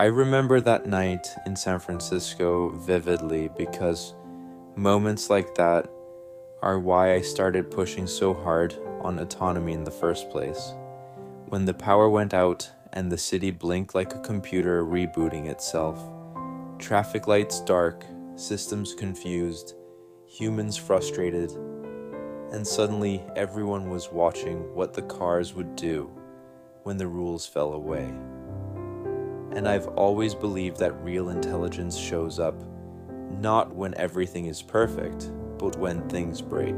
I remember that night in San Francisco vividly because moments like that are why I started pushing so hard on autonomy in the first place. When the power went out and the city blinked like a computer rebooting itself, traffic lights dark, systems confused, humans frustrated, and suddenly everyone was watching what the cars would do when the rules fell away. And I've always believed that real intelligence shows up not when everything is perfect, but when things break.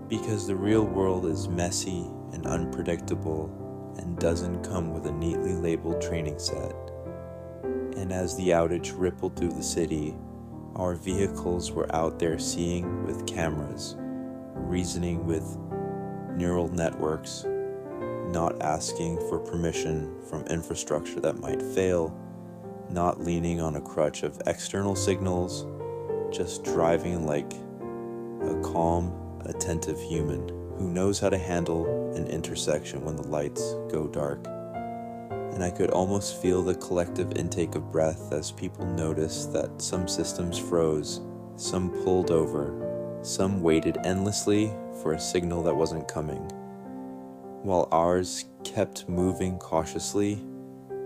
Because the real world is messy and unpredictable and doesn't come with a neatly labeled training set. And as the outage rippled through the city, our vehicles were out there seeing with cameras, reasoning with neural networks, not asking for permission from infrastructure that might fail, not leaning on a crutch of external signals, just driving like a calm, attentive human who knows how to handle an intersection when the lights go dark. And I could almost feel the collective intake of breath as people noticed that some systems froze, some pulled over, some waited endlessly for a signal that wasn't coming, while ours kept moving cautiously,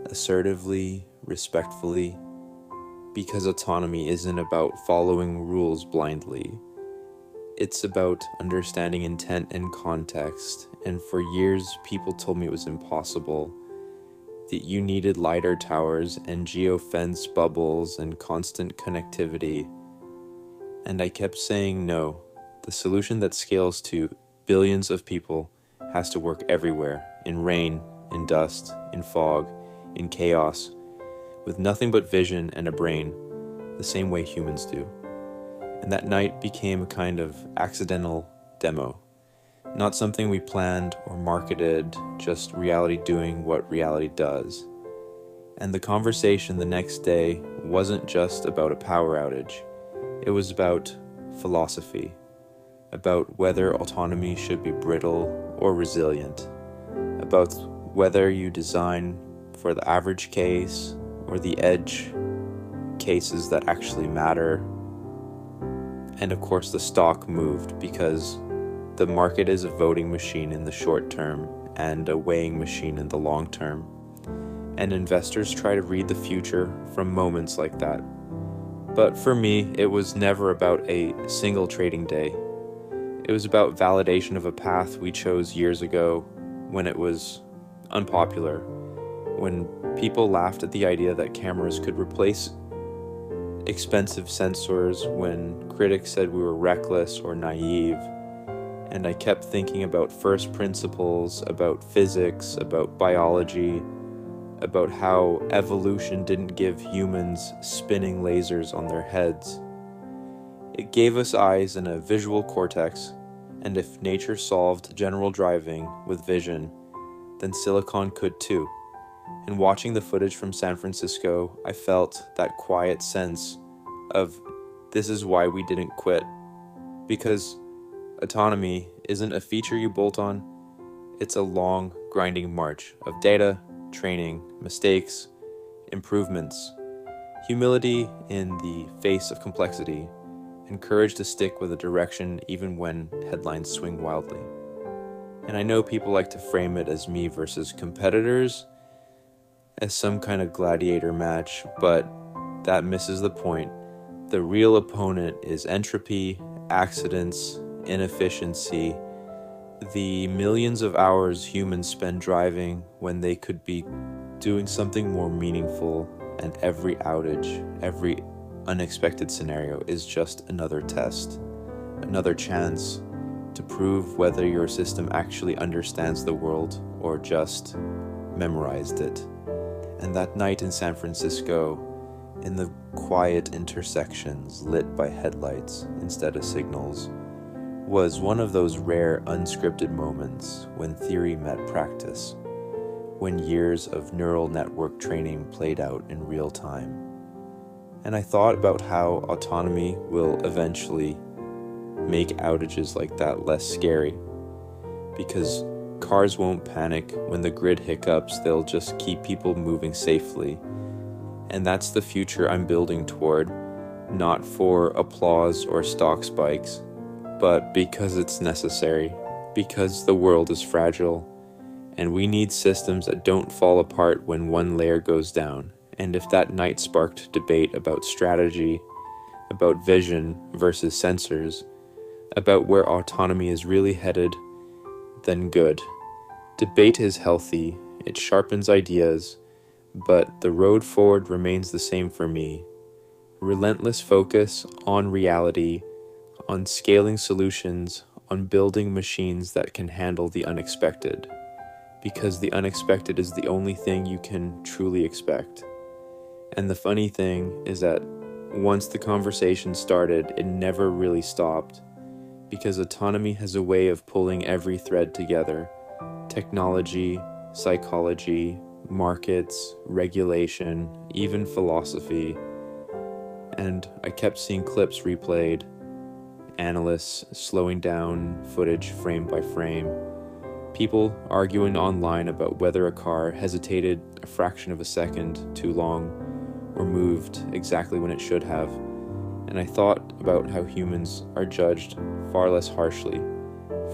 assertively, respectfully, because autonomy isn't about following rules blindly. It's about understanding intent and context, and for years people told me it was impossible, that you needed lidar towers and geofence bubbles and constant connectivity. And I kept saying no, the solution that scales to billions of people has to work everywhere, in rain, in dust, in fog, in chaos, with nothing but vision and a brain, the same way humans do. And that night became a kind of accidental demo. Not something we planned or marketed, just reality doing what reality does. And the conversation the next day wasn't just about a power outage. It was about philosophy, about whether autonomy should be brittle or resilient, about whether you design for the average case or the edge cases that actually matter. And of course the stock moved because the market is a voting machine in the short term and a weighing machine in the long term. And investors try to read the future from moments like that. But for me, it was never about a single trading day. It was about validation of a path we chose years ago when it was unpopular, when people laughed at the idea that cameras could replace expensive sensors, when critics said we were reckless or naive. And I kept thinking about first principles, about physics, about biology, about how evolution didn't give humans spinning lasers on their heads. It gave us eyes and a visual cortex, and if nature solved general driving with vision, then silicon could too. And watching the footage from San Francisco, I felt that quiet sense of this is why we didn't quit. Because autonomy isn't a feature you bolt on, it's a long, grinding march of data, training, mistakes, improvements, humility in the face of complexity, and courage to stick with a direction even when headlines swing wildly. And I know people like to frame it as me versus competitors, as some kind of gladiator match, but that misses the point. The real opponent is entropy, accidents, inefficiency, the millions of hours humans spend driving when they could be doing something more meaningful, and every outage, every unexpected scenario is just another test, another chance to prove whether your system actually understands the world or just memorized it. And that night in San Francisco, in the quiet intersections lit by headlights instead of signals, was one of those rare unscripted moments when theory met practice, when years of neural network training played out in real time. And I thought about how autonomy will eventually make outages like that less scary, because cars won't panic when the grid hiccups, they'll just keep people moving safely. And that's the future I'm building toward, not for applause or stock spikes, but because it's necessary, because the world is fragile, and we need systems that don't fall apart when one layer goes down. And if that night sparked debate about strategy, about vision versus sensors, about where autonomy is really headed, then good. Debate is healthy, it sharpens ideas, but the road forward remains the same for me. Relentless focus on reality, on scaling solutions, on building machines that can handle the unexpected. Because the unexpected is the only thing you can truly expect. And the funny thing is that once the conversation started, it never really stopped. Because autonomy has a way of pulling every thread together. Technology, psychology, markets, regulation, even philosophy. And I kept seeing clips replayed, analysts slowing down footage frame by frame, people arguing online about whether a car hesitated a fraction of a second too long or moved exactly when it should have. And I thought about how humans are judged far less harshly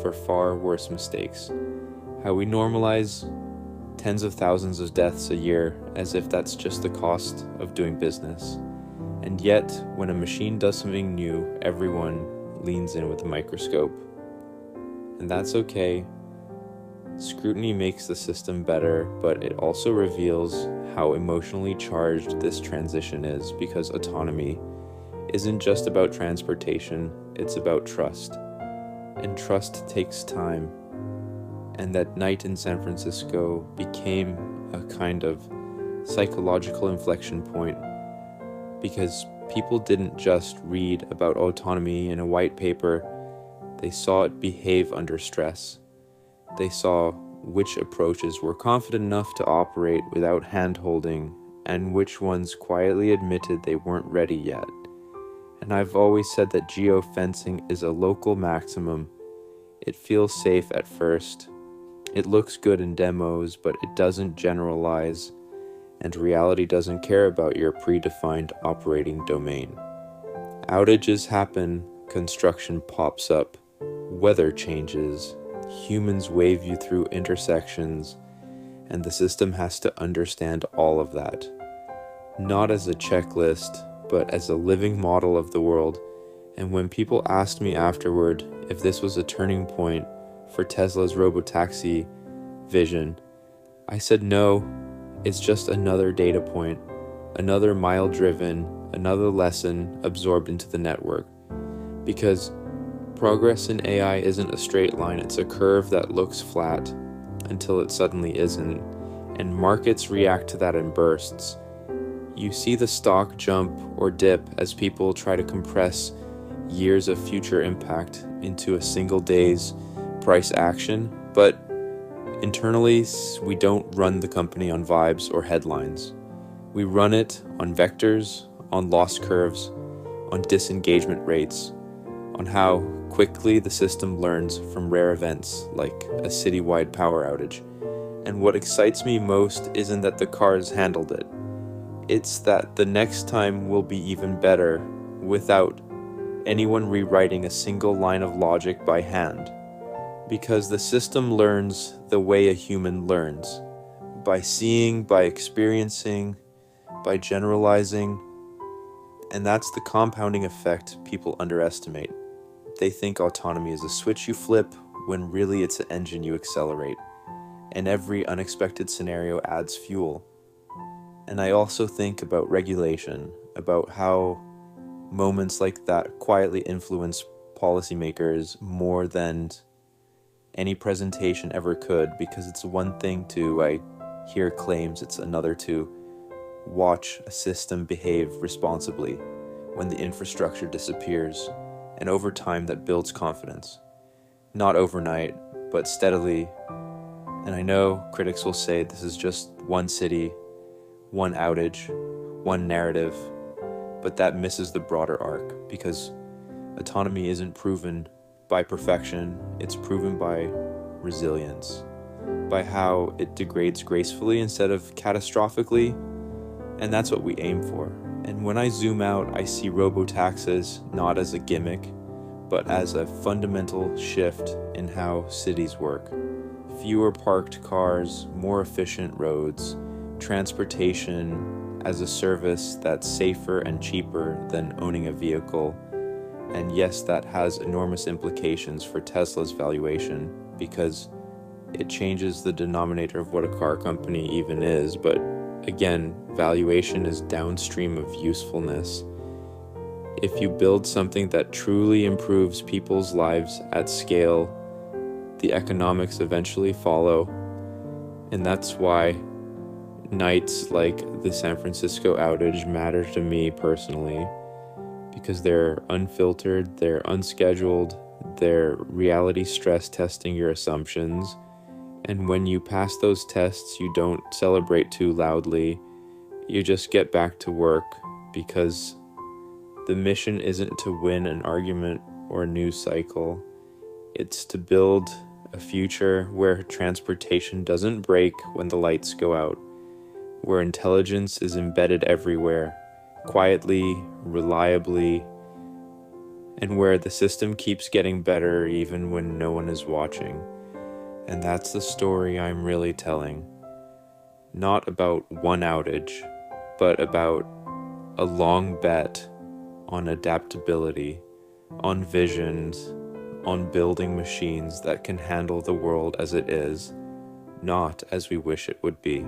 for far worse mistakes. How we normalize tens of thousands of deaths a year as if that's just the cost of doing business. And yet, when a machine does something new, everyone leans in with a microscope. And that's okay. Scrutiny makes the system better, but it also reveals how emotionally charged this transition is, because autonomy isn't just about transportation, it's about trust. And trust takes time. And that night in San Francisco became a kind of psychological inflection point, because people didn't just read about autonomy in a white paper, they saw it behave under stress. They saw which approaches were confident enough to operate without hand-holding, and which ones quietly admitted they weren't ready yet. And I've always said that geofencing is a local maximum. It feels safe at first. It looks good in demos, but it doesn't generalize, and reality doesn't care about your predefined operating domain. Outages happen, construction pops up, weather changes, humans wave you through intersections, and the system has to understand all of that. Not as a checklist, but as a living model of the world. And when people asked me afterward if this was a turning point for Tesla's Robotaxi vision, I said no, it's just another data point, another mile driven, another lesson absorbed into the network. Because progress in AI isn't a straight line, it's a curve that looks flat until it suddenly isn't, and markets react to that in bursts. You see the stock jump or dip as people try to compress years of future impact into a single day's price action, but internally we don't run the company on vibes or headlines. We run it on vectors, on loss curves, on disengagement rates, on how quickly the system learns from rare events like a citywide power outage. And what excites me most isn't that the cars handled it. It's that the next time will be even better without anyone rewriting a single line of logic by hand. Because the system learns the way a human learns. By seeing, by experiencing, by generalizing. And that's the compounding effect people underestimate. They think autonomy is a switch you flip, when really it's an engine you accelerate. And every unexpected scenario adds fuel. And I also think about regulation, about how moments like that quietly influence policymakers more than any presentation ever could, because it's one thing to hear claims, it's another to watch a system behave responsibly when the infrastructure disappears, and over time that builds confidence. Not overnight, but steadily. And I know critics will say this is just one city, one outage, one narrative, but that misses the broader arc, because autonomy isn't proven by perfection, it's proven by resilience, by how it degrades gracefully instead of catastrophically, And that's what we aim for. And when I zoom out, I see robotaxis not as a gimmick, but as a fundamental shift in how cities work. Fewer parked cars, more efficient roads, transportation as a service that's safer and cheaper than owning a vehicle. And yes, that has enormous implications for Tesla's valuation, because it changes the denominator of what a car company even is. But again, valuation is downstream of usefulness. If you build something that truly improves people's lives at scale, the economics eventually follow. And that's why nights like the San Francisco outage matter to me personally, because they're unfiltered, they're unscheduled, they're reality stress testing your assumptions. And when you pass those tests, you don't celebrate too loudly. You just get back to work, because the mission isn't to win an argument or a news cycle. It's to build a future where transportation doesn't break when the lights go out, where intelligence is embedded everywhere, quietly, reliably, and where the system keeps getting better even when no one is watching. And that's the story I'm really telling. Not about one outage, but about a long bet on adaptability, on visions, on building machines that can handle the world as it is, not as we wish it would be.